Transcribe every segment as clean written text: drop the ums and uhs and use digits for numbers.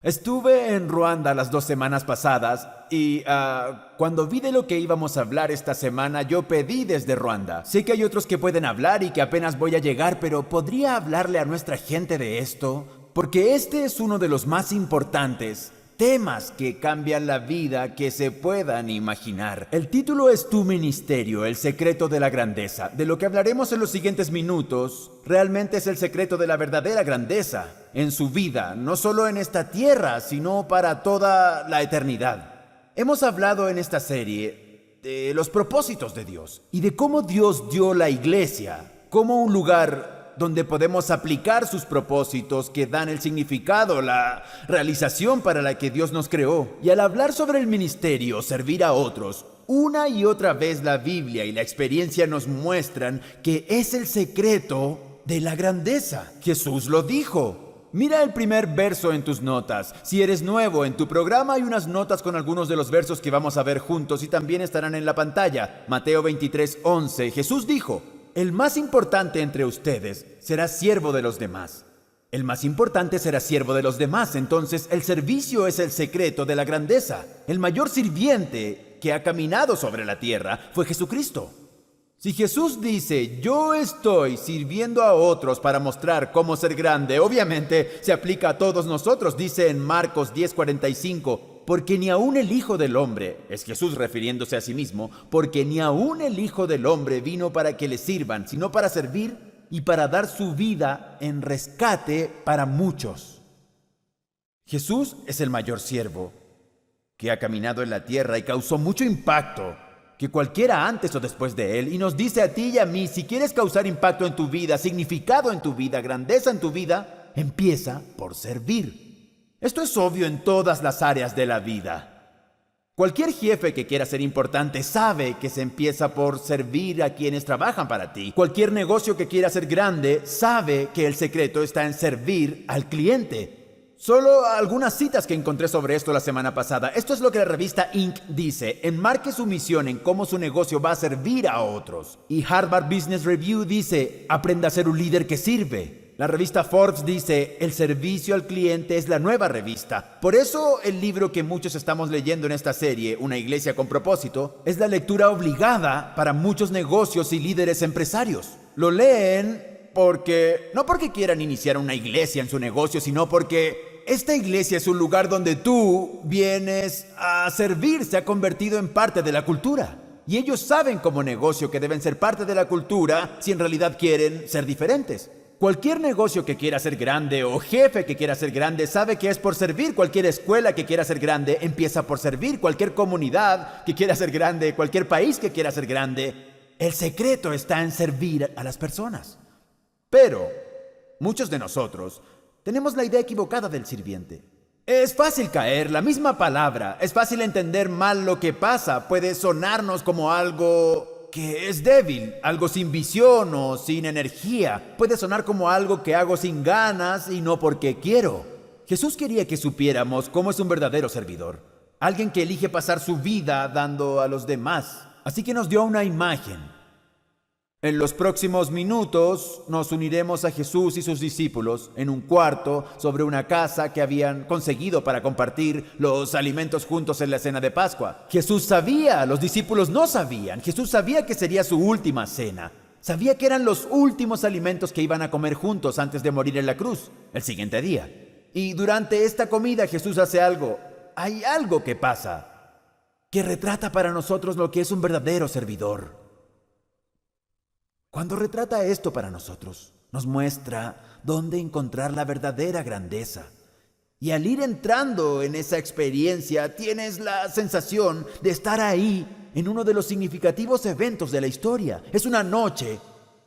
Estuve en Ruanda las 2 semanas pasadas y cuando vi de lo que íbamos a hablar esta semana, yo pedí desde Ruanda. Sé que hay otros que pueden hablar y que apenas voy a llegar, pero ¿podría hablarle a nuestra gente de esto? Porque este es uno de los más importantes temas que cambian la vida que se puedan imaginar. El título es Tu ministerio, el secreto de la grandeza. De lo que hablaremos en los siguientes minutos, realmente es el secreto de la verdadera grandeza en su vida, no solo en esta tierra, sino para toda la eternidad. Hemos hablado en esta serie de los propósitos de Dios y de cómo Dios dio la iglesia como un lugar donde podemos aplicar sus propósitos que dan el significado, la realización para la que Dios nos creó. Y al hablar sobre el ministerio, servir a otros, una y otra vez la Biblia y la experiencia nos muestran que es el secreto de la grandeza. Jesús lo dijo. Mira el primer verso en tus notas. Si eres nuevo en tu programa, hay unas notas con algunos de los versos que vamos a ver juntos y también estarán en la pantalla. Mateo 23:11. Jesús dijo: el más importante entre ustedes será siervo de los demás. El más importante será siervo de los demás. Entonces, el servicio es el secreto de la grandeza. El mayor sirviente que ha caminado sobre la tierra fue Jesucristo. Si Jesús dice, yo estoy sirviendo a otros para mostrar cómo ser grande, obviamente se aplica a todos nosotros. Dice en Marcos 10:45, porque ni aun el Hijo del Hombre, es Jesús refiriéndose a sí mismo, porque ni aun el Hijo del Hombre vino para que le sirvan, sino para servir y para dar su vida en rescate para muchos. Jesús es el mayor siervo que ha caminado en la tierra y causó mucho impacto que cualquiera antes o después de él, y nos dice a ti y a mí, si quieres causar impacto en tu vida, significado en tu vida, grandeza en tu vida, empieza por servir. Esto es obvio en todas las áreas de la vida. Cualquier jefe que quiera ser importante sabe que se empieza por servir a quienes trabajan para ti. Cualquier negocio que quiera ser grande sabe que el secreto está en servir al cliente. Solo algunas citas que encontré sobre esto la semana pasada. Esto es lo que la revista Inc. dice: enmarque su misión en cómo su negocio va a servir a otros. Y Harvard Business Review dice: aprenda a ser un líder que sirve. La revista Forbes dice: el servicio al cliente es la nueva revista. Por eso el libro que muchos estamos leyendo en esta serie, Una iglesia con propósito, es la lectura obligada para muchos negocios y líderes empresarios. Lo leen no porque quieran iniciar una iglesia en su negocio, sino porque esta iglesia es un lugar donde tú vienes a servir, se ha convertido en parte de la cultura. Y ellos saben como negocio que deben ser parte de la cultura si en realidad quieren ser diferentes. Cualquier negocio que quiera ser grande o jefe que quiera ser grande sabe que es por servir. Cualquier escuela que quiera ser grande empieza por servir. Cualquier comunidad que quiera ser grande, cualquier país que quiera ser grande, el secreto está en servir a las personas. Pero muchos de nosotros tenemos la idea equivocada del sirviente. Es fácil caer, la misma palabra, es fácil entender mal lo que pasa. Puede sonarnos como algo que es débil, algo sin visión o sin energía. Puede sonar como algo que hago sin ganas y no porque quiero. Jesús quería que supiéramos cómo es un verdadero servidor, alguien que elige pasar su vida dando a los demás. Así que nos dio una imagen. En los próximos minutos nos uniremos a Jesús y sus discípulos en un cuarto sobre una casa que habían conseguido para compartir los alimentos juntos en la cena de Pascua. Jesús sabía, los discípulos no sabían. Jesús sabía que sería su última cena. Sabía que eran los últimos alimentos que iban a comer juntos antes de morir en la cruz, el siguiente día. Y durante esta comida Jesús hace algo. Hay algo que pasa que retrata para nosotros lo que es un verdadero servidor. Cuando retrata esto para nosotros, nos muestra dónde encontrar la verdadera grandeza. Y al ir entrando en esa experiencia, tienes la sensación de estar ahí en uno de los significativos eventos de la historia. Es una noche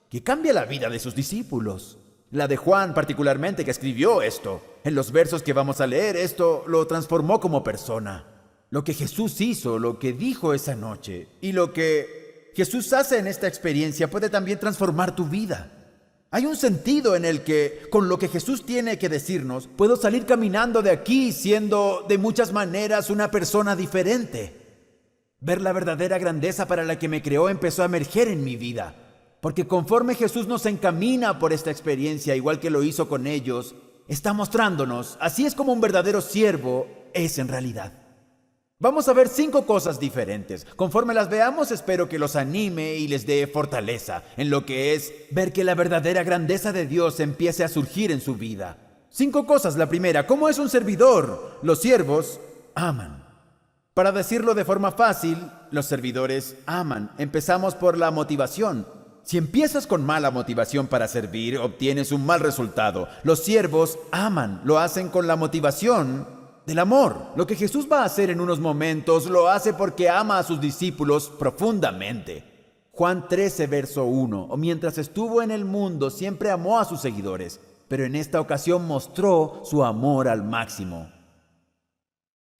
que cambia la vida de sus discípulos. La de Juan particularmente, que escribió esto. En los versos que vamos a leer, esto lo transformó como persona. Lo que Jesús hizo, lo que dijo esa noche y lo que Jesús hace en esta experiencia puede también transformar tu vida. Hay un sentido en el que, con lo que Jesús tiene que decirnos, puedo salir caminando de aquí siendo de muchas maneras una persona diferente. Ver la verdadera grandeza para la que me creó empezó a emerger en mi vida. Porque conforme Jesús nos encamina por esta experiencia, igual que lo hizo con ellos, está mostrándonos, así es como un verdadero siervo es en realidad. Vamos a ver 5 cosas diferentes. Conforme las veamos, espero que los anime y les dé fortaleza en lo que es ver que la verdadera grandeza de Dios empiece a surgir en su vida. 5 cosas. La primera, ¿cómo es un servidor? Los siervos aman. Para decirlo de forma fácil, los servidores aman. Empezamos por la motivación. Si empiezas con mala motivación para servir, obtienes un mal resultado. Los siervos aman, lo hacen con la motivación del amor. Lo que Jesús va a hacer en unos momentos lo hace porque ama a sus discípulos profundamente. Juan 13, verso 1. Mientras estuvo en el mundo, siempre amó a sus seguidores, pero en esta ocasión mostró su amor al máximo.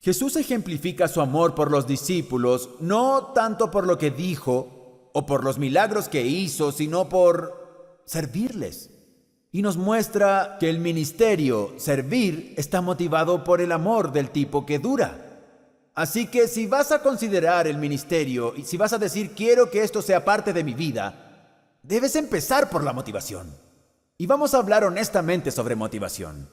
Jesús ejemplifica su amor por los discípulos no tanto por lo que dijo o por los milagros que hizo, sino por servirles. Y nos muestra que el ministerio, servir, está motivado por el amor del tipo que dura. Así que si vas a considerar el ministerio y si vas a decir quiero que esto sea parte de mi vida, debes empezar por la motivación. Y vamos a hablar honestamente sobre motivación.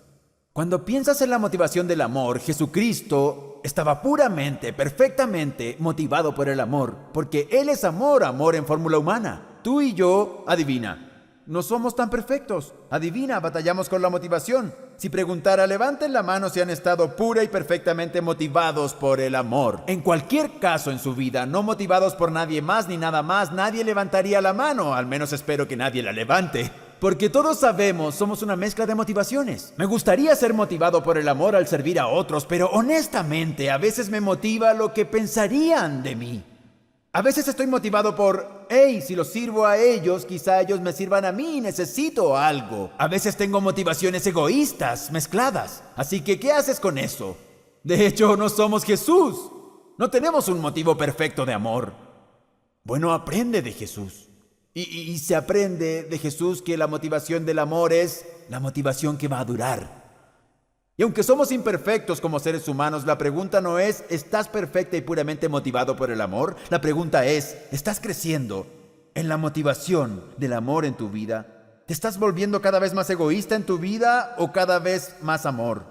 Cuando piensas en la motivación del amor, Jesucristo estaba puramente, perfectamente motivado por el amor, porque Él es amor, amor en fórmula humana. Tú y yo, adivina. No somos tan perfectos. Adivina, batallamos con la motivación. Si preguntara, levanten la mano si han estado pura y perfectamente motivados por el amor. En cualquier caso en su vida, no motivados por nadie más ni nada más, nadie levantaría la mano. Al menos espero que nadie la levante. Porque todos sabemos, somos una mezcla de motivaciones. Me gustaría ser motivado por el amor al servir a otros, pero honestamente, a veces me motiva lo que pensarían de mí. A veces estoy motivado por, hey, si los sirvo a ellos, quizá ellos me sirvan a mí, necesito algo. A veces tengo motivaciones egoístas, mezcladas. Así que, ¿qué haces con eso? De hecho, no somos Jesús. No tenemos un motivo perfecto de amor. Bueno, aprende de Jesús. Y se aprende de Jesús que la motivación del amor es la motivación que va a durar. Y aunque somos imperfectos como seres humanos, la pregunta no es, ¿estás perfecta y puramente motivado por el amor? La pregunta es, ¿estás creciendo en la motivación del amor en tu vida? ¿Te estás volviendo cada vez más egoísta en tu vida o cada vez más amor?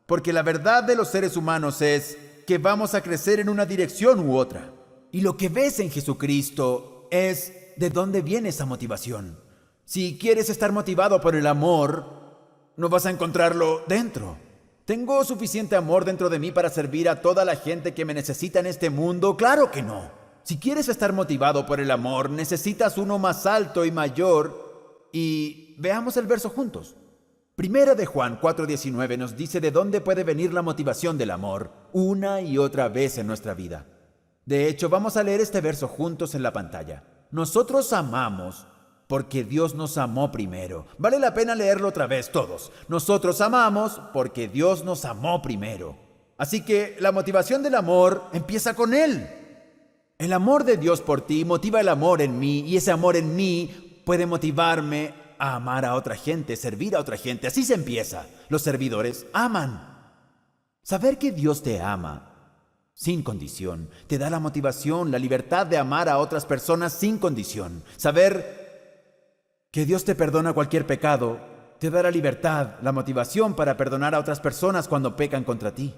Porque la verdad de los seres humanos es que vamos a crecer en una dirección u otra. Y lo que ves en Jesucristo es de dónde viene esa motivación. Si quieres estar motivado por el amor, no vas a encontrarlo dentro. ¿Tengo suficiente amor dentro de mí para servir a toda la gente que me necesita en este mundo? ¡Claro que no! Si quieres estar motivado por el amor, necesitas uno más alto y mayor. Y veamos el verso juntos. Primera de Juan 4:19 nos dice de dónde puede venir la motivación del amor una y otra vez en nuestra vida. De hecho, vamos a leer este verso juntos en la pantalla. Nosotros amamos porque Dios nos amó primero. Vale la pena leerlo otra vez todos. Nosotros amamos porque Dios nos amó primero. Así que la motivación del amor empieza con Él. El amor de Dios por ti motiva el amor en mí y ese amor en mí puede motivarme a amar a otra gente, servir a otra gente. Así se empieza. Los servidores aman. Saber que Dios te ama sin condición te da la motivación, la libertad de amar a otras personas sin condición. Saber que Dios te perdona cualquier pecado te da la libertad, la motivación para perdonar a otras personas cuando pecan contra ti.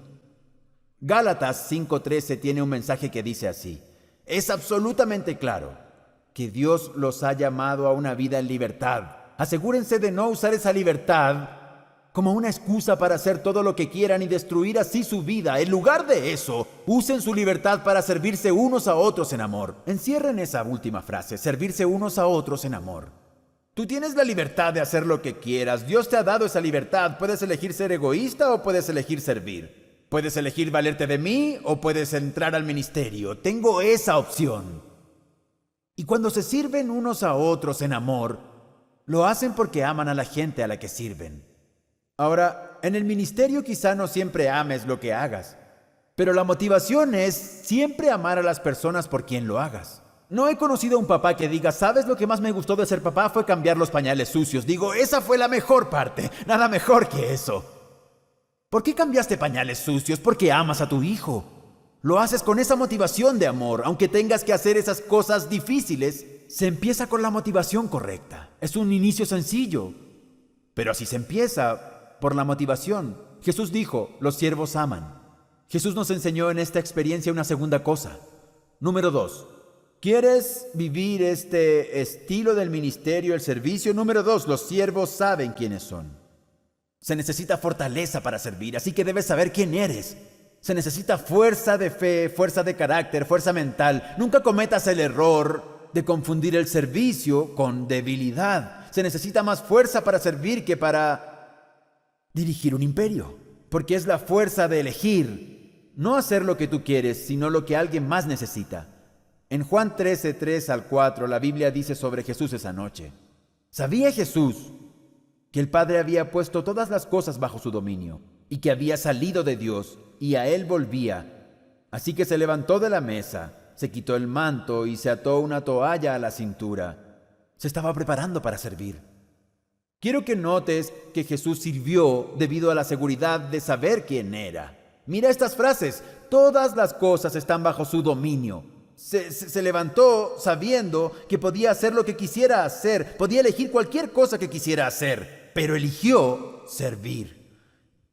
Gálatas 5:13 tiene un mensaje que dice así: es absolutamente claro que Dios los ha llamado a una vida en libertad. Asegúrense de no usar esa libertad como una excusa para hacer todo lo que quieran y destruir así su vida. En lugar de eso, usen su libertad para servirse unos a otros en amor. Encierren esa última frase, servirse unos a otros en amor. Tú tienes la libertad de hacer lo que quieras. Dios te ha dado esa libertad. Puedes elegir ser egoísta o puedes elegir servir. Puedes elegir valerte de mí o puedes entrar al ministerio. Tengo esa opción. Y cuando se sirven unos a otros en amor, lo hacen porque aman a la gente a la que sirven. Ahora, en el ministerio quizá no siempre ames lo que hagas, pero la motivación es siempre amar a las personas por quien lo hagas. No he conocido a un papá que diga, ¿sabes lo que más me gustó de ser papá? Fue cambiar los pañales sucios. Digo, esa fue la mejor parte. Nada mejor que eso. ¿Por qué cambiaste pañales sucios? Porque amas a tu hijo. Lo haces con esa motivación de amor. Aunque tengas que hacer esas cosas difíciles, se empieza con la motivación correcta. Es un inicio sencillo, pero así se empieza. por la motivación. Jesús dijo, los siervos aman. Jesús nos enseñó en esta experiencia una segunda cosa. Número 2. ¿Quieres vivir este estilo del ministerio, el servicio? Número 2. Los siervos saben quiénes son. Se necesita fortaleza para servir, así que debes saber quién eres. Se necesita fuerza de fe, fuerza de carácter, fuerza mental. Nunca cometas el error de confundir el servicio con debilidad. Se necesita más fuerza para servir que para dirigir un imperio, porque es la fuerza de elegir, no hacer lo que tú quieres, sino lo que alguien más necesita. En Juan 13, 3 al 4, la Biblia dice sobre Jesús esa noche. ¿Sabía Jesús que el Padre había puesto todas las cosas bajo su dominio y que había salido de Dios y a Él volvía? Así que se levantó de la mesa, se quitó el manto y se ató una toalla a la cintura. Se estaba preparando para servir. Quiero que notes que Jesús sirvió debido a la seguridad de saber quién era. Mira estas frases: todas las cosas están bajo su dominio. Se levantó sabiendo que podía hacer lo que quisiera hacer, podía elegir cualquier cosa que quisiera hacer, pero eligió servir.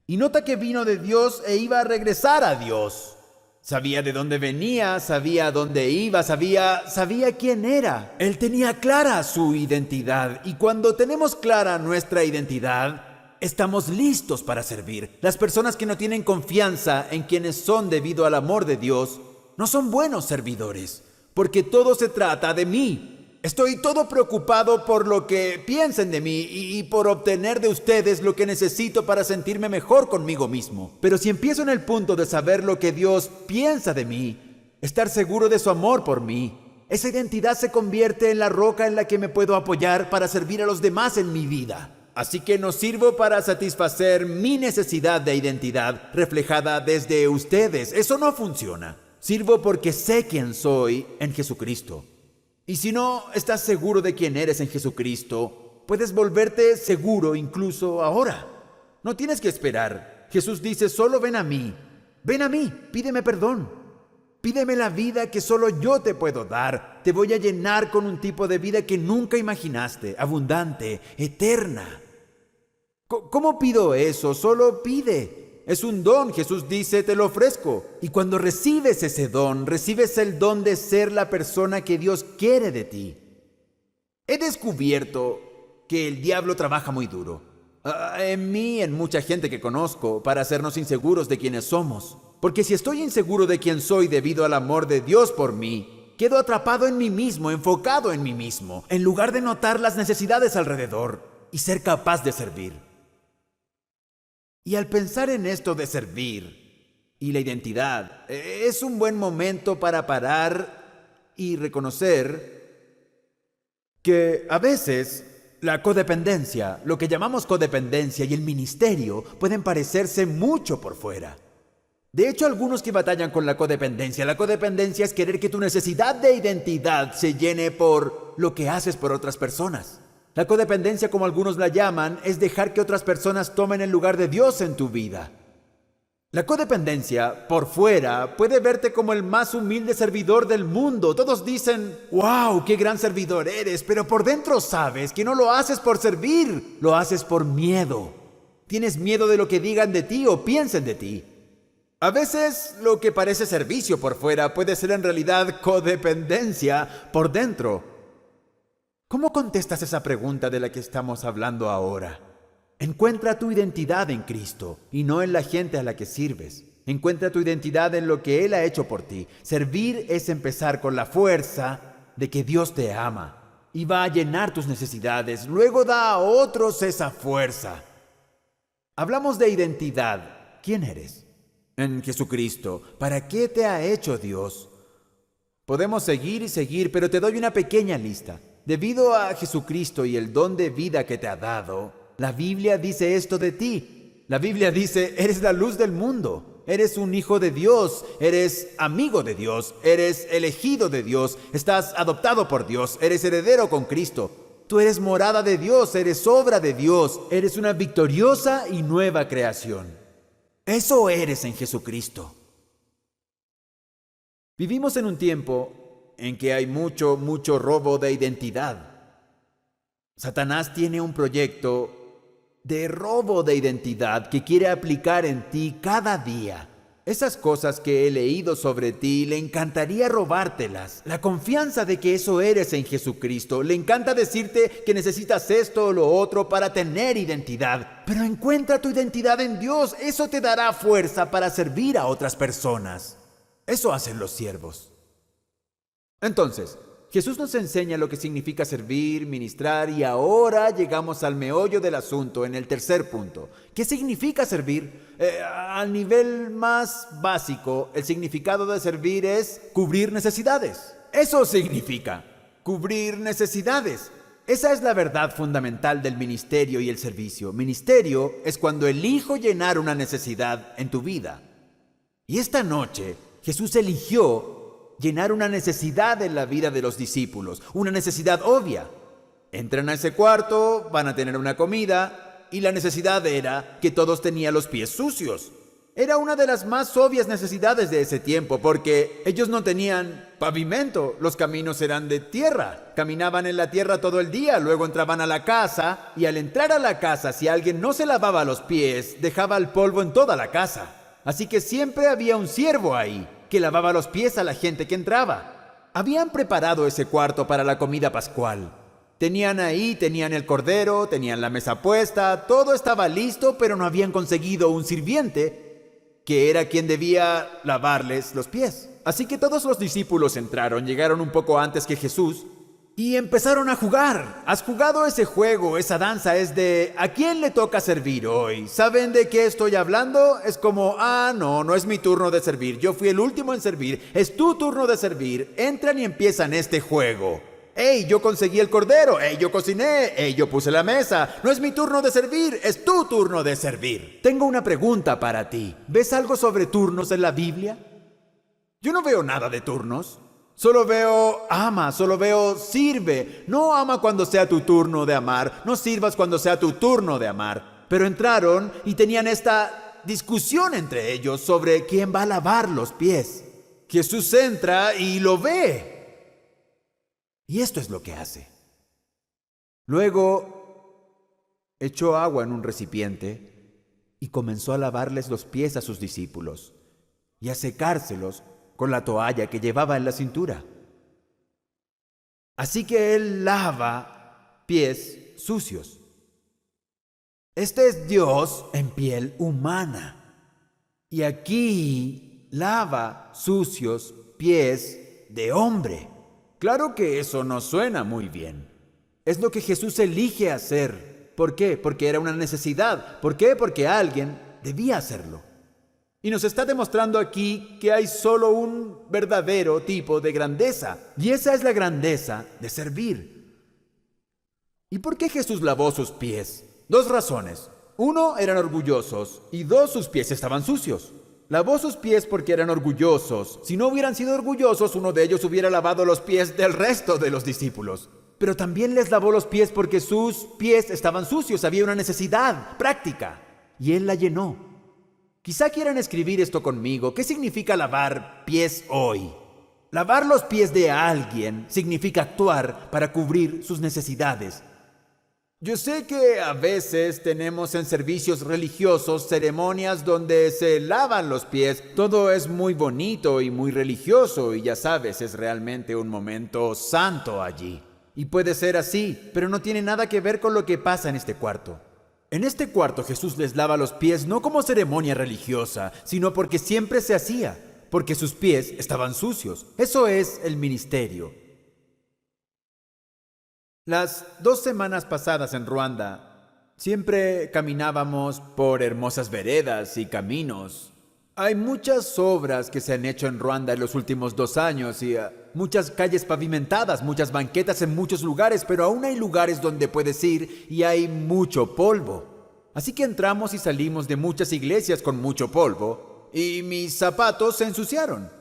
Y nota que vino de Dios e iba a regresar a Dios. Sabía de dónde venía, sabía a dónde iba, sabía quién era. Él tenía clara su identidad, y cuando tenemos clara nuestra identidad, estamos listos para servir. Las personas que no tienen confianza en quienes son debido al amor de Dios no son buenos servidores, porque todo se trata de mí. Estoy todo preocupado por lo que piensen de mí y por obtener de ustedes lo que necesito para sentirme mejor conmigo mismo. Pero si empiezo en el punto de saber lo que Dios piensa de mí, estar seguro de su amor por mí, esa identidad se convierte en la roca en la que me puedo apoyar para servir a los demás en mi vida. Así que no sirvo para satisfacer mi necesidad de identidad reflejada desde ustedes. Eso no funciona. Sirvo porque sé quién soy en Jesucristo. Y si no estás seguro de quién eres en Jesucristo, puedes volverte seguro incluso ahora. No tienes que esperar. Jesús dice, solo ven a mí, pídeme perdón. Pídeme la vida que solo yo te puedo dar. Te voy a llenar con un tipo de vida que nunca imaginaste, abundante, eterna. ¿Cómo pido eso? Solo pide. Es un don, Jesús dice, te lo ofrezco. Y cuando recibes ese don, recibes el don de ser la persona que Dios quiere de ti. He descubierto que el diablo trabaja muy duro. En mí, en mucha gente que conozco, para hacernos inseguros de quiénes somos. Porque si estoy inseguro de quién soy debido al amor de Dios por mí, quedo atrapado en mí mismo, enfocado en mí mismo, en lugar de notar las necesidades alrededor y ser capaz de servir. Y al pensar en esto de servir y la identidad, es un buen momento para parar y reconocer que a veces la codependencia, lo que llamamos codependencia y el ministerio pueden parecerse mucho por fuera. De hecho, algunos que batallan con la codependencia es querer que tu necesidad de identidad se llene por lo que haces por otras personas. La codependencia, como algunos la llaman, es dejar que otras personas tomen el lugar de Dios en tu vida. La codependencia, por fuera, puede verte como el más humilde servidor del mundo. Todos dicen, ¡wow, qué gran servidor eres! Pero por dentro sabes que no lo haces por servir, lo haces por miedo. Tienes miedo de lo que digan de ti o piensen de ti. A veces, lo que parece servicio por fuera puede ser en realidad codependencia por dentro. ¿Cómo contestas esa pregunta de la que estamos hablando ahora? Encuentra tu identidad en Cristo y no en la gente a la que sirves. Encuentra tu identidad en lo que Él ha hecho por ti. Servir es empezar con la fuerza de que Dios te ama y va a llenar tus necesidades. Luego da a otros esa fuerza. Hablamos de identidad. ¿Quién eres? En Jesucristo. ¿Para qué te ha hecho Dios? Podemos seguir y seguir, pero te doy una pequeña lista. Debido a Jesucristo y el don de vida que te ha dado, la Biblia dice esto de ti. La Biblia dice, eres la luz del mundo, eres un hijo de Dios, eres amigo de Dios, eres elegido de Dios, estás adoptado por Dios, eres heredero con Cristo. Tú eres morada de Dios, eres obra de Dios, eres una victoriosa y nueva creación. Eso eres en Jesucristo. Vivimos en un tiempo en que hay mucho robo de identidad. Satanás tiene un proyecto de robo de identidad que quiere aplicar en ti cada día. Esas cosas que he leído sobre ti, le encantaría robártelas. La confianza de que eso eres en Jesucristo. Le encanta decirte que necesitas esto o lo otro para tener identidad. Pero encuentra tu identidad en Dios. Eso te dará fuerza para servir a otras personas. Eso hacen los siervos. Entonces, Jesús nos enseña lo que significa servir, ministrar, y ahora llegamos al meollo del asunto en el tercer punto. ¿Qué significa servir? Al nivel más básico, el significado de servir es cubrir necesidades. Eso significa cubrir necesidades. Esa es la verdad fundamental del ministerio y el servicio. Ministerio es cuando elijo llenar una necesidad en tu vida. Y esta noche, Jesús eligió llenar una necesidad en la vida de los discípulos, una necesidad obvia. Entran a ese cuarto, van a tener una comida, y la necesidad era que todos tenían los pies sucios. Era una de las más obvias necesidades de ese tiempo, porque ellos no tenían pavimento, los caminos eran de tierra. Caminaban en la tierra todo el día, luego entraban a la casa, y al entrar a la casa, si alguien no se lavaba los pies, dejaba el polvo en toda la casa. Así que siempre había un siervo ahí, que lavaba los pies a la gente que entraba. Habían preparado ese cuarto para la comida pascual. Tenían el cordero, tenían la mesa puesta, todo estaba listo, pero no habían conseguido un sirviente, que era quien debía lavarles los pies. Así que todos los discípulos llegaron un poco antes que Jesús, y empezaron a jugar. ¿Has jugado ese juego, esa danza? Es de ¿a quién le toca servir hoy? ¿Saben de qué estoy hablando? Es como, no es mi turno de servir. Yo fui el último en servir. Es tu turno de servir. Entran y empiezan este juego. ¡Ey, yo conseguí el cordero! ¡Ey, yo cociné! ¡Ey, yo puse la mesa! No es mi turno de servir, es tu turno de servir. Tengo una pregunta para ti. ¿Ves algo sobre turnos en la Biblia? Yo no veo nada de turnos. Solo veo ama, solo veo sirve. No ama cuando sea tu turno de amar. No sirvas cuando sea tu turno de amar. Pero entraron y tenían esta discusión entre ellos sobre quién va a lavar los pies. Jesús entra y lo ve. Y esto es lo que hace. Luego echó agua en un recipiente y comenzó a lavarles los pies a sus discípulos y a secárselos con la toalla que llevaba en la cintura. Así que él lava pies sucios. Este es Dios en piel humana. Y aquí lava sucios pies de hombre. Claro que eso no suena muy bien. Es lo que Jesús elige hacer. ¿Por qué? Porque era una necesidad. ¿Por qué? Porque alguien debía hacerlo. Y nos está demostrando aquí que hay solo un verdadero tipo de grandeza. Y esa es la grandeza de servir. ¿Y por qué Jesús lavó sus pies? 2 razones. 1, eran orgullosos. Y 2, sus pies estaban sucios. Lavó sus pies porque eran orgullosos. Si no hubieran sido orgullosos, uno de ellos hubiera lavado los pies del resto de los discípulos. Pero también les lavó los pies porque sus pies estaban sucios. Había una necesidad práctica. Y él la llenó. Quizá quieran escribir esto conmigo. ¿Qué significa lavar pies hoy? Lavar los pies de alguien significa actuar para cubrir sus necesidades. Yo sé que a veces tenemos en servicios religiosos ceremonias donde se lavan los pies. Todo es muy bonito y muy religioso y ya sabes, es realmente un momento santo allí. Y puede ser así, pero no tiene nada que ver con lo que pasa en este cuarto. En este cuarto Jesús les lava los pies no como ceremonia religiosa, sino porque siempre se hacía, porque sus pies estaban sucios. Eso es el ministerio. Las 2 semanas pasadas en Ruanda, siempre caminábamos por hermosas veredas y caminos. Hay muchas obras que se han hecho en Ruanda en los últimos 2 años y muchas calles pavimentadas, muchas banquetas en muchos lugares, pero aún hay lugares donde puedes ir y hay mucho polvo. Así que entramos y salimos de muchas iglesias con mucho polvo y mis zapatos se ensuciaron.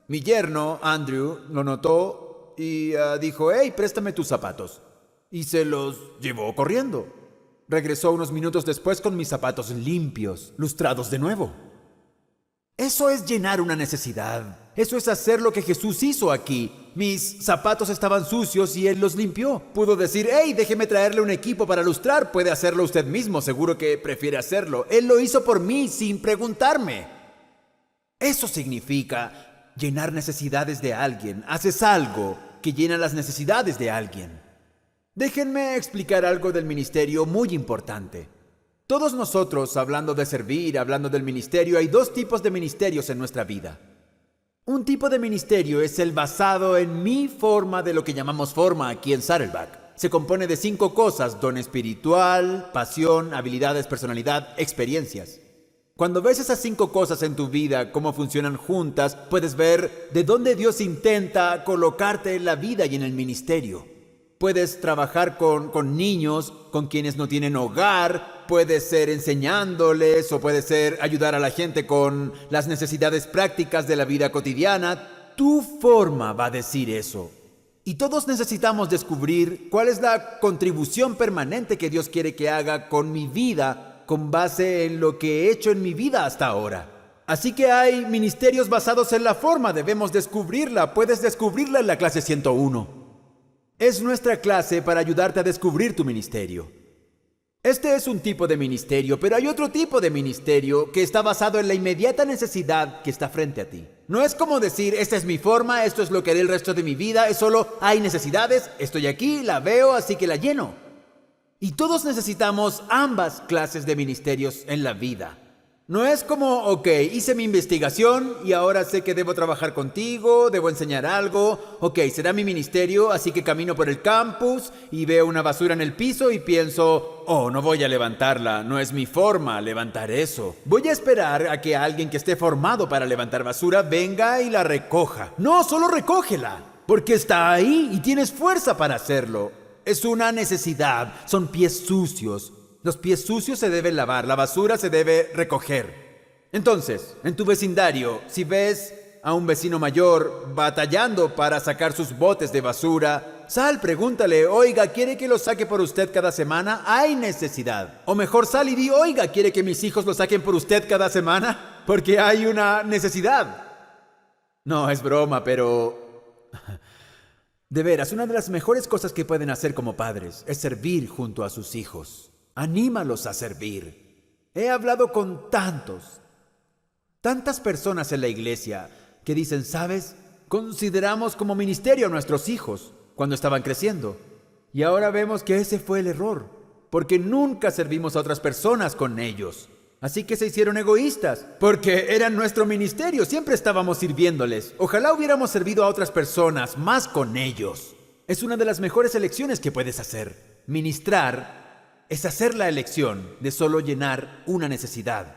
Mi yerno, Andrew, lo notó y dijo, «Hey, préstame tus zapatos». Y se los llevó corriendo. Regresó unos minutos después con mis zapatos limpios, lustrados de nuevo. Eso es llenar una necesidad. Eso es hacer lo que Jesús hizo aquí. Mis zapatos estaban sucios y él los limpió. Pudo decir, hey, déjeme traerle un equipo para lustrar. Puede hacerlo usted mismo, seguro que prefiere hacerlo. Él lo hizo por mí sin preguntarme. Eso significa llenar necesidades de alguien. Haces algo que llena las necesidades de alguien. Déjenme explicar algo del ministerio muy importante. Todos nosotros, hablando de servir, hablando del ministerio, hay dos tipos de ministerios en nuestra vida. Un tipo de ministerio es el basado en mi forma de lo que llamamos forma aquí en Saddleback. Se compone de 5 cosas: don espiritual, pasión, habilidades, personalidad, experiencias. Cuando ves esas 5 cosas en tu vida, cómo funcionan juntas, puedes ver de dónde Dios intenta colocarte en la vida y en el ministerio. Puedes trabajar con niños, con quienes no tienen hogar, puede ser enseñándoles o puede ser ayudar a la gente con las necesidades prácticas de la vida cotidiana. Tu forma va a decir eso. Y todos necesitamos descubrir cuál es la contribución permanente que Dios quiere que haga con mi vida, con base en lo que he hecho en mi vida hasta ahora. Así que hay ministerios basados en la forma, debemos descubrirla. Puedes descubrirla en la clase 101. Es nuestra clase para ayudarte a descubrir tu ministerio. Este es un tipo de ministerio, pero hay otro tipo de ministerio que está basado en la inmediata necesidad que está frente a ti. No es como decir, esta es mi forma, esto es lo que haré el resto de mi vida, es solo, hay necesidades, estoy aquí, la veo, así que la lleno. Y todos necesitamos ambas clases de ministerios en la vida. No es como, ok, hice mi investigación y ahora sé que debo trabajar contigo, debo enseñar algo. Ok, será mi ministerio, así que camino por el campus y veo una basura en el piso y pienso, oh, no voy a levantarla, no es mi forma levantar eso. Voy a esperar a que alguien que esté formado para levantar basura venga y la recoja. No, solo recógela, porque está ahí y tienes fuerza para hacerlo. Es una necesidad, son pies sucios. Los pies sucios se deben lavar, la basura se debe recoger. Entonces, en tu vecindario, si ves a un vecino mayor batallando para sacar sus botes de basura, sal, pregúntale, oiga, ¿quiere que los saque por usted cada semana? Hay necesidad. O mejor sal y di, oiga, ¿quiere que mis hijos los saquen por usted cada semana? Porque hay una necesidad. No, es broma, pero... De veras, una de las mejores cosas que pueden hacer como padres es servir junto a sus hijos. Anímalos a servir. He hablado con tantas personas en la iglesia que dicen, ¿sabes? Consideramos como ministerio a nuestros hijos cuando estaban creciendo. Y ahora vemos que ese fue el error, porque nunca servimos a otras personas con ellos. Así que se hicieron egoístas, porque eran nuestro ministerio, siempre estábamos sirviéndoles. Ojalá hubiéramos servido a otras personas más con ellos. Es una de las mejores elecciones que puedes hacer. Ministrar es hacer la elección de solo llenar una necesidad.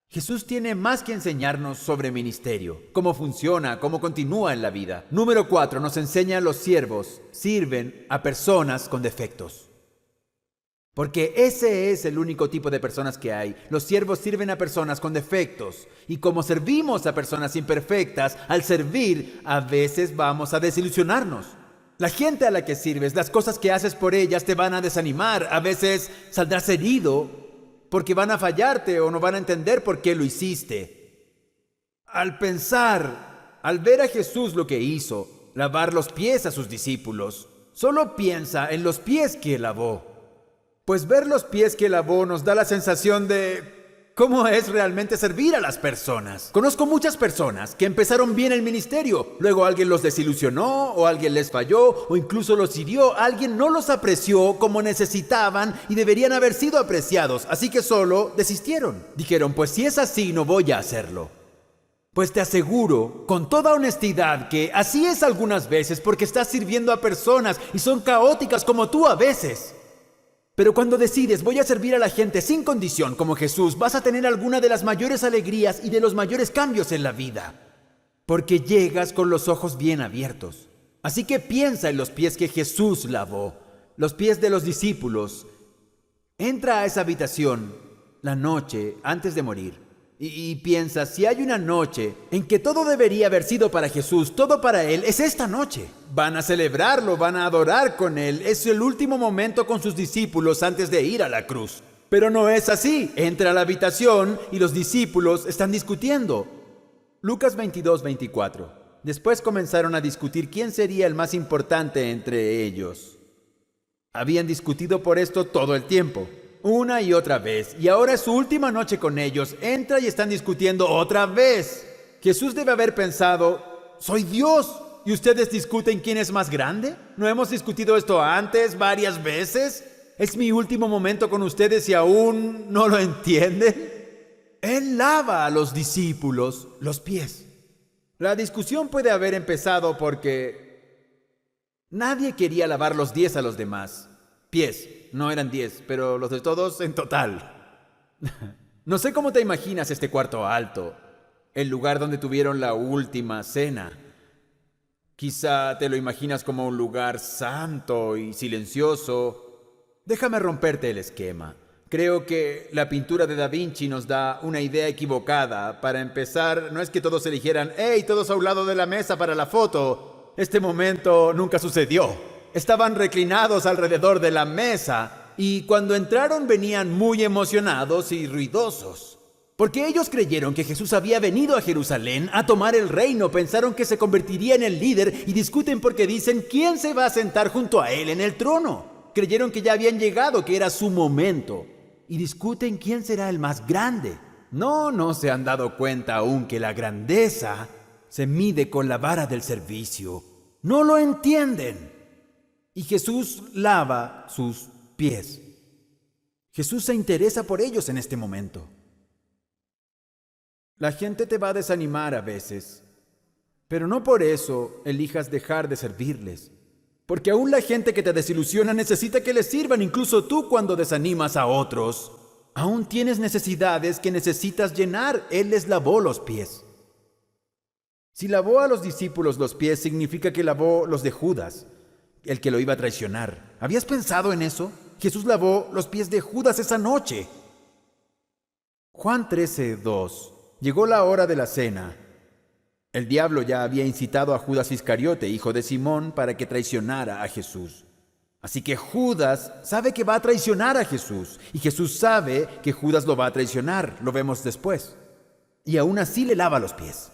Jesús tiene más que enseñarnos sobre ministerio, cómo funciona, cómo continúa en la vida. Número 4, nos enseña los siervos sirven a personas con defectos. Porque ese es el único tipo de personas que hay. Los siervos sirven a personas con defectos. Y como servimos a personas imperfectas, al servir, a veces vamos a desilusionarnos. La gente a la que sirves, las cosas que haces por ellas te van a desanimar. A veces saldrás herido porque van a fallarte o no van a entender por qué lo hiciste. Al ver a Jesús lo que hizo, lavar los pies a sus discípulos, solo piensa en los pies que lavó. Pues ver los pies que lavó nos da la sensación de cómo es realmente servir a las personas. Conozco muchas personas que empezaron bien el ministerio, luego alguien los desilusionó o alguien les falló o incluso los hirió, alguien no los apreció como necesitaban y deberían haber sido apreciados, así que solo desistieron. Dijeron, pues si es así no voy a hacerlo. Pues te aseguro, con toda honestidad, que así es algunas veces porque estás sirviendo a personas y son caóticas como tú a veces. Pero cuando decides voy a servir a la gente sin condición como Jesús, vas a tener alguna de las mayores alegrías y de los mayores cambios en la vida. Porque llegas con los ojos bien abiertos. Así que piensa en los pies que Jesús lavó, los pies de los discípulos. Entra a esa habitación la noche antes de morir. Y piensa, si hay una noche en que todo debería haber sido para Jesús, todo para Él, es esta noche. Van a celebrarlo, van a adorar con Él. Es el último momento con sus discípulos antes de ir a la cruz. Pero no es así. Entra a la habitación y los discípulos están discutiendo. Lucas 22:24. Después comenzaron a discutir quién sería el más importante entre ellos. Habían discutido por esto todo el tiempo, una y otra vez, y ahora es su última noche con ellos. Entra y están discutiendo otra vez. Jesús debe haber pensado: soy Dios, ¿y ustedes discuten quién es más grande? ¿No hemos discutido esto antes varias veces? ¿Es mi último momento con ustedes y aún no lo entienden? Él lava a los discípulos los pies. La discusión puede haber empezado porque nadie quería lavar los 10 a los demás. Pies, no eran 10, pero los de todos en total. No sé cómo te imaginas este cuarto alto, el lugar donde tuvieron la última cena. Quizá te lo imaginas como un lugar santo y silencioso. Déjame romperte el esquema. Creo que la pintura de Da Vinci nos da una idea equivocada. Para empezar, no es que todos eligieran: ¡hey, todos a un lado de la mesa para la foto! Este momento nunca sucedió. Estaban reclinados alrededor de la mesa y cuando entraron venían muy emocionados y ruidosos. Porque ellos creyeron que Jesús había venido a Jerusalén a tomar el reino. Pensaron que se convertiría en el líder y discuten porque dicen: ¿quién se va a sentar junto a él en el trono? Creyeron que ya habían llegado, que era su momento. Y discuten quién será el más grande. No se han dado cuenta aún que la grandeza se mide con la vara del servicio. No lo entienden. Y Jesús lava sus pies. Jesús se interesa por ellos en este momento. La gente te va a desanimar a veces, pero no por eso elijas dejar de servirles. Porque aún la gente que te desilusiona necesita que les sirvan, incluso tú cuando desanimas a otros. Aún tienes necesidades que necesitas llenar. Él les lavó los pies. Si lavó a los discípulos los pies, significa que lavó los de Judas, el que lo iba a traicionar. ¿Habías pensado en eso? Jesús lavó los pies de Judas esa noche. Juan 13:2. Llegó la hora de la cena. El diablo ya había incitado a Judas Iscariote, hijo de Simón, para que traicionara a Jesús. Así que Judas sabe que va a traicionar a Jesús, y Jesús sabe que Judas lo va a traicionar, lo vemos después. Y aún así le lava los pies.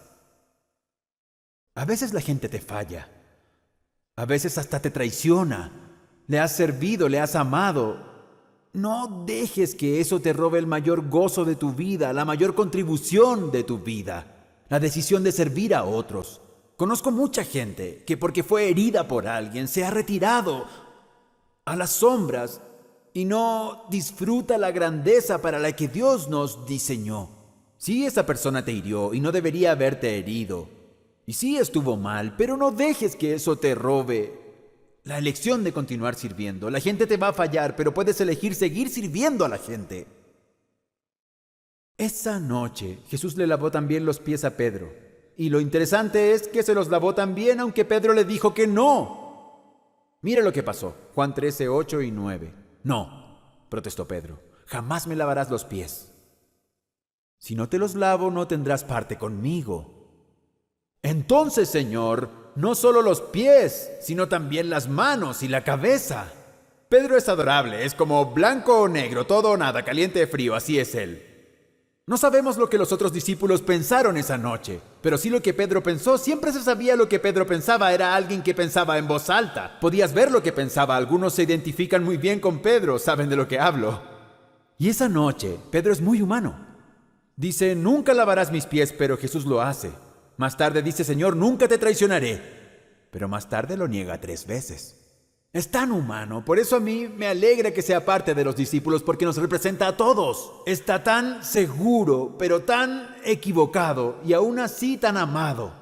A veces la gente te falla, a veces hasta te traiciona. Le has servido, le has amado. No dejes que eso te robe el mayor gozo de tu vida, la mayor contribución de tu vida. La decisión de servir a otros. Conozco mucha gente que porque fue herida por alguien se ha retirado a las sombras y no disfruta la grandeza para la que Dios nos diseñó. Sí, esa persona te hirió y no debería haberte herido. Y sí estuvo mal, pero no dejes que eso te robe la elección de continuar sirviendo. La gente te va a fallar, pero puedes elegir seguir sirviendo a la gente. Esa noche Jesús le lavó también los pies a Pedro. Y lo interesante es que se los lavó también aunque Pedro le dijo que no. Mira lo que pasó. Juan 13:8 y 9. No, protestó Pedro. Jamás me lavarás los pies. Si no te los lavo, no tendrás parte conmigo. Entonces, Señor, no solo los pies, sino también las manos y la cabeza. Pedro es adorable, es como blanco o negro, todo o nada, caliente o frío, así es él. No sabemos lo que los otros discípulos pensaron esa noche, pero sí lo que Pedro pensó. Siempre se sabía lo que Pedro pensaba. Era alguien que pensaba en voz alta. Podías ver lo que pensaba. Algunos se identifican muy bien con Pedro, saben de lo que hablo. Y esa noche, Pedro es muy humano. Dice: nunca lavarás mis pies, pero Jesús lo hace. Más tarde dice: Señor, nunca te traicionaré. Pero más tarde lo niega 3 veces. Es tan humano, por eso a mí me alegra que sea parte de los discípulos, porque nos representa a todos. Está tan seguro, pero tan equivocado, y aún así tan amado.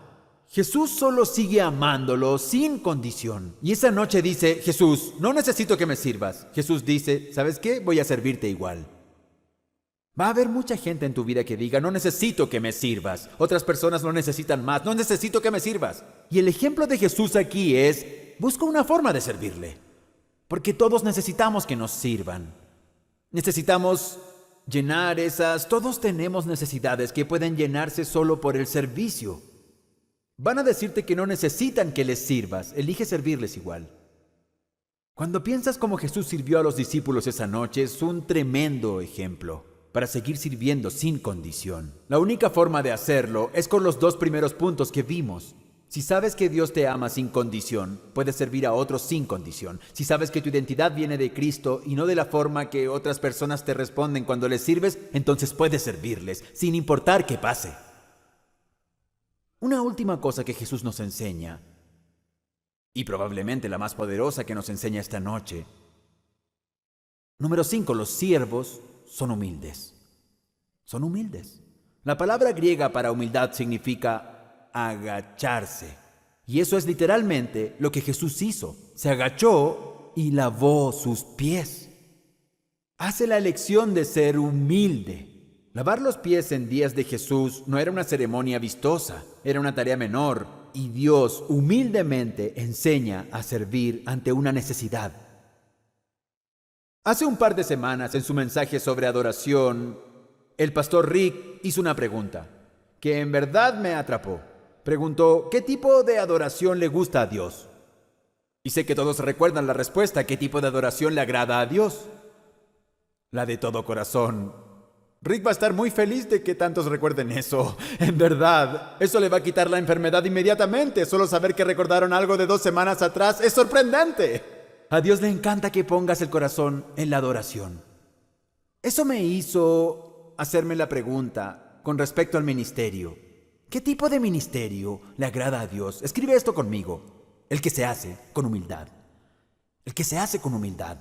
Jesús solo sigue amándolo sin condición. Y esa noche dice: Jesús, no necesito que me sirvas. Jesús dice: ¿sabes qué? Voy a servirte igual. Va a haber mucha gente en tu vida que diga: no necesito que me sirvas. Otras personas lo necesitan más. No necesito que me sirvas. Y el ejemplo de Jesús aquí es: busca una forma de servirle. Porque todos necesitamos que nos sirvan. Necesitamos llenar todos tenemos necesidades que pueden llenarse solo por el servicio. Van a decirte que no necesitan que les sirvas. Elige servirles igual. Cuando piensas cómo Jesús sirvió a los discípulos esa noche, es un tremendo ejemplo para seguir sirviendo sin condición. La única forma de hacerlo es con los 2 primeros puntos que vimos. Si sabes que Dios te ama sin condición, puedes servir a otros sin condición. Si sabes que tu identidad viene de Cristo y no de la forma que otras personas te responden cuando les sirves, entonces puedes servirles, sin importar qué pase. Una última cosa que Jesús nos enseña, y probablemente la más poderosa que nos enseña esta noche. Número 5, los siervos son humildes. Son humildes. La palabra griega para humildad significa agacharse. Y eso es literalmente lo que Jesús hizo. Se agachó y lavó sus pies. Hace la elección de ser humilde. Lavar los pies en días de Jesús no era una ceremonia vistosa, era una tarea menor, y Dios humildemente enseña a servir ante una necesidad. Hace un par de semanas, en su mensaje sobre adoración, el pastor Rick hizo una pregunta que en verdad me atrapó. Preguntó, ¿qué tipo de adoración le gusta a Dios? Y sé que todos recuerdan la respuesta, ¿qué tipo de adoración le agrada a Dios? La de todo corazón. Rick va a estar muy feliz de que tantos recuerden eso. En verdad, eso le va a quitar la enfermedad inmediatamente. Solo saber que recordaron algo de 2 semanas atrás es sorprendente. A Dios le encanta que pongas el corazón en la adoración. Eso me hizo hacerme la pregunta con respecto al ministerio. ¿Qué tipo de ministerio le agrada a Dios? Escribe esto conmigo. El que se hace con humildad. El que se hace con humildad.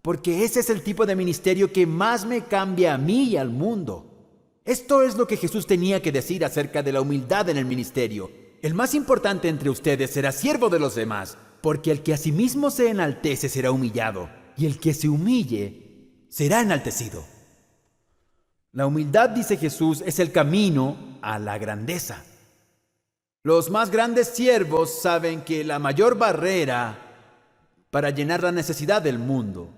Porque ese es el tipo de ministerio que más me cambia a mí y al mundo. Esto es lo que Jesús tenía que decir acerca de la humildad en el ministerio. El más importante entre ustedes será siervo de los demás, porque el que a sí mismo se enaltece será humillado, y el que se humille será enaltecido. La humildad, dice Jesús, es el camino a la grandeza. Los más grandes siervos saben que la mayor barrera para llenar la necesidad del mundo,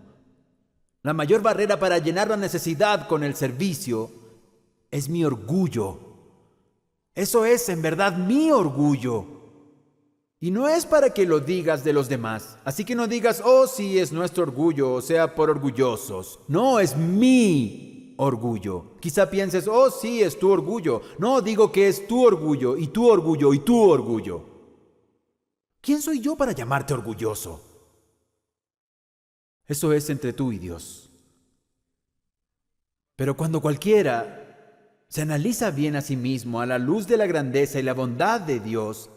la mayor barrera para llenar la necesidad con el servicio, es mi orgullo. Eso es en verdad mi orgullo. Y no es para que lo digas de los demás. Así que no digas, oh sí, es nuestro orgullo, o sea, por orgullosos. No, es mi orgullo. Quizá pienses, oh sí, es tu orgullo. No, digo que es tu orgullo, y tu orgullo, y tu orgullo. ¿Quién soy yo para llamarte orgulloso? Eso es entre tú y Dios. Pero cuando cualquiera se analiza bien a sí mismo a la luz de la grandeza y la bondad de Dios,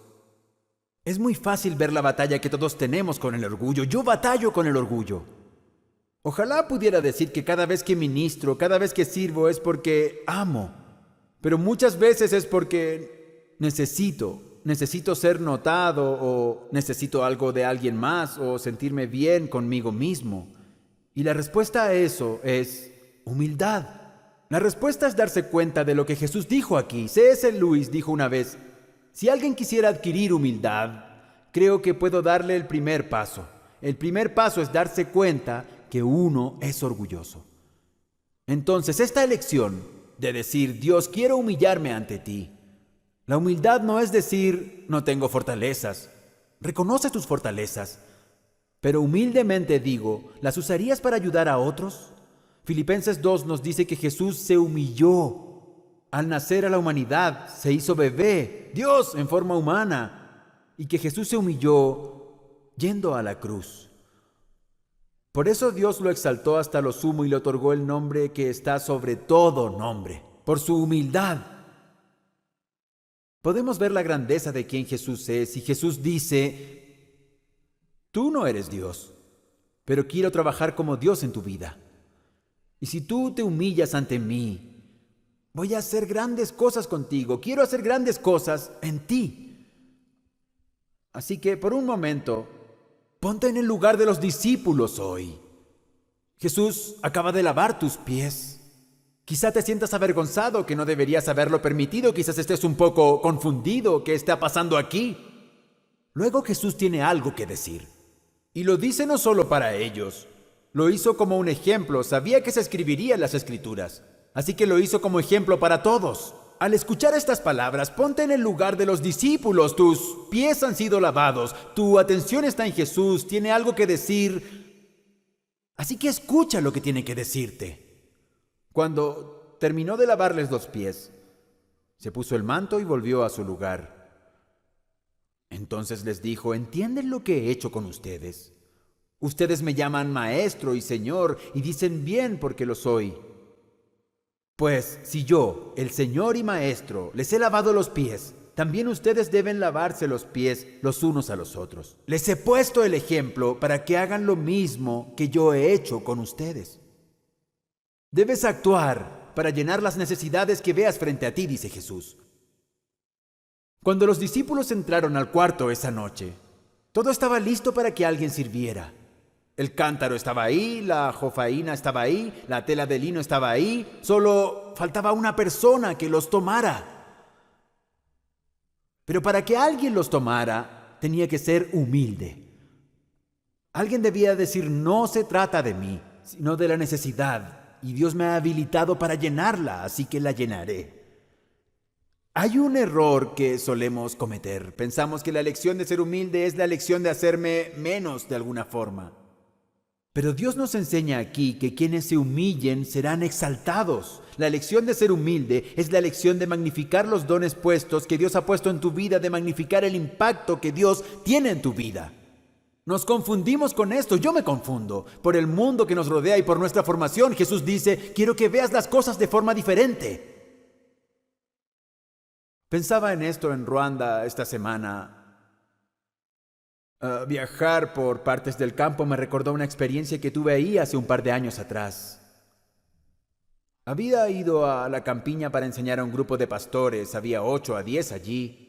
es muy fácil ver la batalla que todos tenemos con el orgullo. Yo batallo con el orgullo. Ojalá pudiera decir que cada vez que ministro, cada vez que sirvo es porque amo, pero muchas veces es porque necesito ser notado o necesito algo de alguien más o sentirme bien conmigo mismo. Y la respuesta a eso es humildad. La respuesta es darse cuenta de lo que Jesús dijo aquí. C.S. Lewis dijo una vez, si alguien quisiera adquirir humildad, creo que puedo darle el primer paso. El primer paso es darse cuenta que uno es orgulloso. Entonces, esta elección de decir, Dios, quiero humillarme ante ti. La humildad no es decir, no tengo fortalezas. Reconoce tus fortalezas. Pero humildemente digo, ¿las usarías para ayudar a otros? Filipenses 2 nos dice que Jesús se humilló. Al nacer a la humanidad, se hizo bebé, Dios en forma humana, y que Jesús se humilló yendo a la cruz. Por eso Dios lo exaltó hasta lo sumo y le otorgó el nombre que está sobre todo nombre, por su humildad. Podemos ver la grandeza de quien Jesús es, y Jesús dice, tú no eres Dios, pero quiero trabajar como Dios en tu vida. Y si tú te humillas ante mí, voy a hacer grandes cosas contigo, quiero hacer grandes cosas en ti. Así que por un momento, ponte en el lugar de los discípulos hoy. Jesús acaba de lavar tus pies. Quizá te sientas avergonzado que no deberías haberlo permitido, quizás estés un poco confundido, ¿qué está pasando aquí? Luego Jesús tiene algo que decir. Y lo dice no solo para ellos, lo hizo como un ejemplo, sabía que se escribiría en las Escrituras, así que lo hizo como ejemplo para todos. Al escuchar estas palabras, ponte en el lugar de los discípulos, tus pies han sido lavados, tu atención está en Jesús, tiene algo que decir, así que escucha lo que tiene que decirte. Cuando terminó de lavarles los pies, se puso el manto y volvió a su lugar. Entonces les dijo: ¿entienden lo que he hecho con ustedes? Ustedes me llaman maestro y señor y dicen bien porque lo soy. Pues si yo, el señor y maestro, les he lavado los pies, también ustedes deben lavarse los pies los unos a los otros. Les he puesto el ejemplo para que hagan lo mismo que yo he hecho con ustedes. Debes actuar para llenar las necesidades que veas frente a ti, dice Jesús. Cuando los discípulos entraron al cuarto esa noche, todo estaba listo para que alguien sirviera. El cántaro estaba ahí, la jofaína estaba ahí, la tela de lino estaba ahí, solo faltaba una persona que los tomara. Pero para que alguien los tomara, tenía que ser humilde. Alguien debía decir: no se trata de mí, sino de la necesidad, y Dios me ha habilitado para llenarla, así que la llenaré. Hay un error que solemos cometer. Pensamos que la lección de ser humilde es la lección de hacerme menos de alguna forma. Pero Dios nos enseña aquí que quienes se humillen serán exaltados. La lección de ser humilde es la lección de magnificar los dones puestos que Dios ha puesto en tu vida, de magnificar el impacto que Dios tiene en tu vida. Nos confundimos con esto, yo me confundo. Por el mundo que nos rodea y por nuestra formación, Jesús dice: quiero que veas las cosas de forma diferente. Pensaba en esto en Ruanda esta semana. Viajar por partes del campo me recordó una experiencia que tuve ahí hace un par de años atrás. Había ido a la campiña para enseñar a un grupo de pastores, había 8 a 10 allí.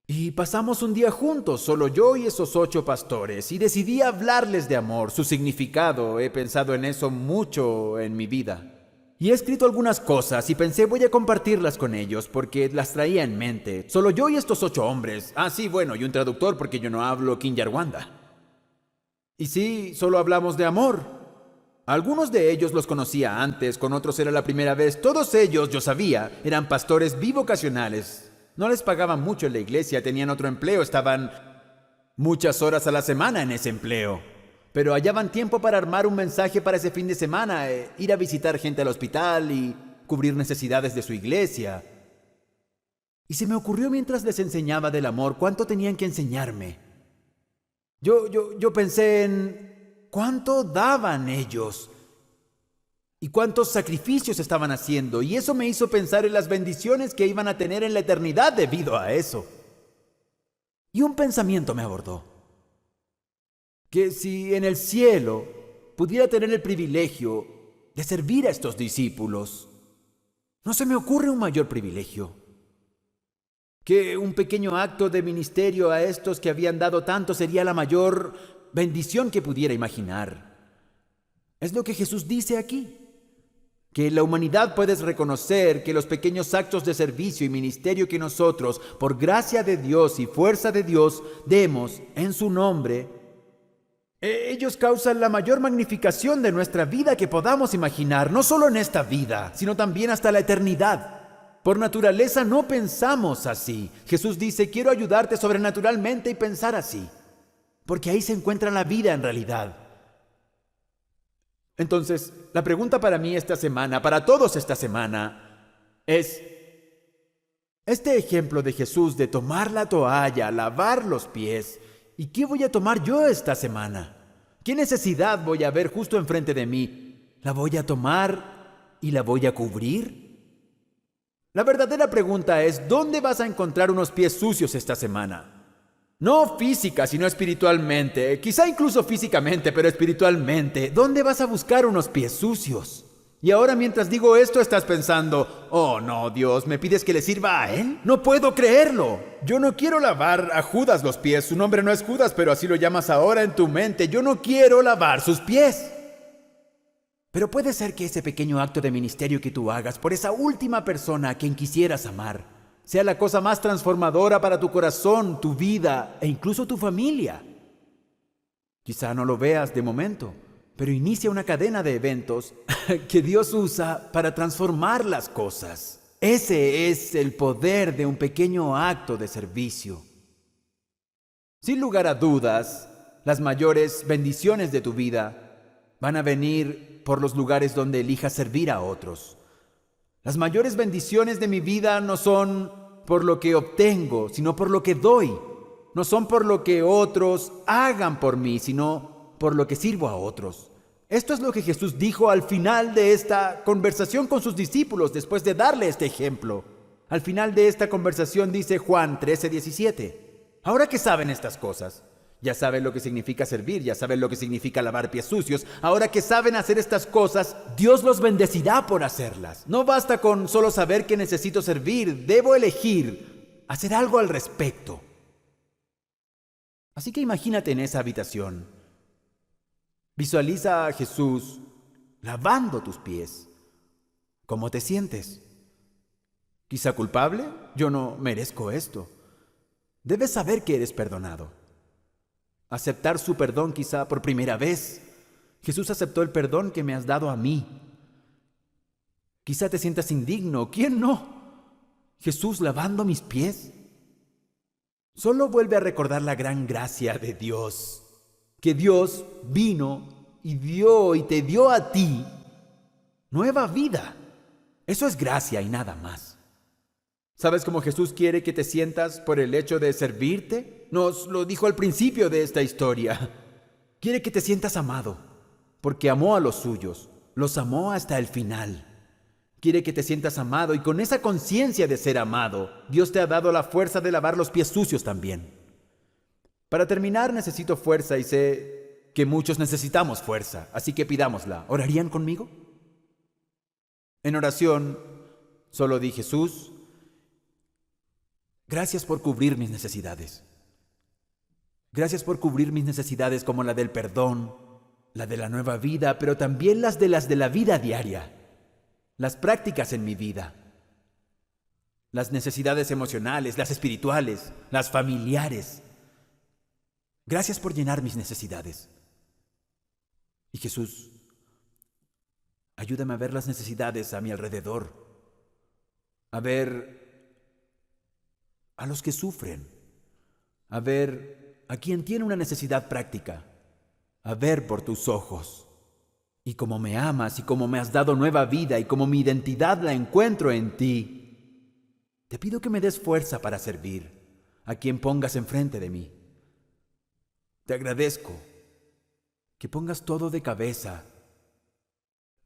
Y pasamos un día juntos, solo yo y esos 8 pastores, y decidí hablarles de amor, su significado. He pensado en eso mucho en mi vida. Y he escrito algunas cosas y pensé: voy a compartirlas con ellos porque las traía en mente. Solo yo y estos 8 hombres. Sí, bueno, y un traductor porque yo no hablo Kinyarwanda. Y sí, solo hablamos de amor. Algunos de ellos los conocía antes, con otros era la primera vez. Todos ellos, yo sabía, eran pastores bivocacionales. No les pagaban mucho en la iglesia, tenían otro empleo, estaban muchas horas a la semana en ese empleo. Pero hallaban tiempo para armar un mensaje para ese fin de semana, ir a visitar gente al hospital y cubrir necesidades de su iglesia. Y se me ocurrió mientras les enseñaba del amor cuánto tenían que enseñarme. Yo pensé en cuánto daban ellos y cuántos sacrificios estaban haciendo, y eso me hizo pensar en las bendiciones que iban a tener en la eternidad debido a eso. Y un pensamiento me abordó. Que si en el cielo pudiera tener el privilegio de servir a estos discípulos, no se me ocurre un mayor privilegio que un pequeño acto de ministerio a estos que habían dado tanto sería la mayor bendición que pudiera imaginar. Es lo que Jesús dice aquí, que la humanidad puedes reconocer que los pequeños actos de servicio y ministerio que nosotros, por gracia de Dios y fuerza de Dios, demos en su nombre, ellos causan la mayor magnificación de nuestra vida que podamos imaginar, no solo en esta vida, sino también hasta la eternidad. Por naturaleza no pensamos así. Jesús dice: quiero ayudarte sobrenaturalmente y pensar así, porque ahí se encuentra la vida en realidad. Entonces, la pregunta para mí esta semana, para todos esta semana, es: este ejemplo de Jesús de tomar la toalla, lavar los pies, ¿y qué voy a tomar yo esta semana? ¿Qué necesidad voy a ver justo enfrente de mí? ¿La voy a tomar y la voy a cubrir? La verdadera pregunta es: ¿dónde vas a encontrar unos pies sucios esta semana? No física, sino espiritualmente. Quizá incluso físicamente, pero espiritualmente. ¿Dónde vas a buscar unos pies sucios? Y ahora, mientras digo esto, estás pensando: oh no, Dios, ¿me pides que le sirva a él? ¡No puedo creerlo! Yo no quiero lavar a Judas los pies. Su nombre no es Judas, pero así lo llamas ahora en tu mente. Yo no quiero lavar sus pies. Pero puede ser que ese pequeño acto de ministerio que tú hagas por esa última persona a quien quisieras amar sea la cosa más transformadora para tu corazón, tu vida e incluso tu familia. Quizá no lo veas de momento, pero inicia una cadena de eventos que Dios usa para transformar las cosas. Ese es el poder de un pequeño acto de servicio. Sin lugar a dudas, las mayores bendiciones de tu vida van a venir por los lugares donde elijas servir a otros. Las mayores bendiciones de mi vida no son por lo que obtengo, sino por lo que doy. No son por lo que otros hagan por mí, sino por lo que sirvo a otros. Esto es lo que Jesús dijo al final de esta conversación con sus discípulos, después de darle este ejemplo. Al final de esta conversación dice Juan 13:17. Ahora que saben estas cosas, ya saben lo que significa servir, ya saben lo que significa lavar pies sucios. Ahora que saben hacer estas cosas, Dios los bendecirá por hacerlas. No basta con solo saber que necesito servir, debo elegir hacer algo al respecto. Así que imagínate en esa habitación. Visualiza a Jesús lavando tus pies. ¿Cómo te sientes? ¿Quizá culpable? Yo no merezco esto. Debes saber que eres perdonado. Aceptar su perdón quizá por primera vez. Jesús aceptó el perdón que me has dado a mí. Quizá te sientas indigno. ¿Quién no? Jesús lavando mis pies. Solo vuelve a recordar la gran gracia de Dios. Que Dios vino y dio y te dio a ti nueva vida. Eso es gracia y nada más. ¿Sabes cómo Jesús quiere que te sientas por el hecho de servirte? Nos lo dijo al principio de esta historia. Quiere que te sientas amado, porque amó a los suyos, los amó hasta el final. Quiere que te sientas amado y con esa conciencia de ser amado, Dios te ha dado la fuerza de lavar los pies sucios también. Para terminar, necesito fuerza y sé que muchos necesitamos fuerza, así que pidámosla. ¿Orarían conmigo? En oración, solo di: Jesús, gracias por cubrir mis necesidades. Gracias por cubrir mis necesidades como la del perdón, la de la nueva vida, pero también las de la vida diaria, las prácticas en mi vida, las necesidades emocionales, las espirituales, las familiares. Gracias por llenar mis necesidades. Y Jesús, ayúdame a ver las necesidades a mi alrededor, a ver a los que sufren, a ver a quien tiene una necesidad práctica, a ver por tus ojos. Y como me amas y como me has dado nueva vida y como mi identidad la encuentro en ti, te pido que me des fuerza para servir a quien pongas enfrente de mí. Te agradezco que pongas todo de cabeza,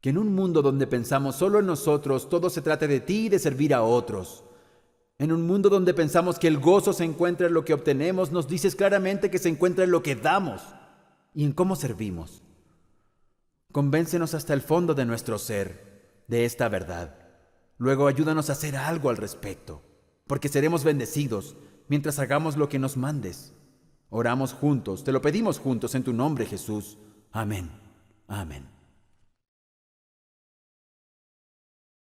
que en un mundo donde pensamos solo en nosotros, todo se trate de ti y de servir a otros. En un mundo donde pensamos que el gozo se encuentra en lo que obtenemos, nos dices claramente que se encuentra en lo que damos y en cómo servimos. Convéncenos hasta el fondo de nuestro ser de esta verdad. Luego ayúdanos a hacer algo al respecto, porque seremos bendecidos mientras hagamos lo que nos mandes. Oramos juntos, te lo pedimos juntos en tu nombre, Jesús. Amén. Amén.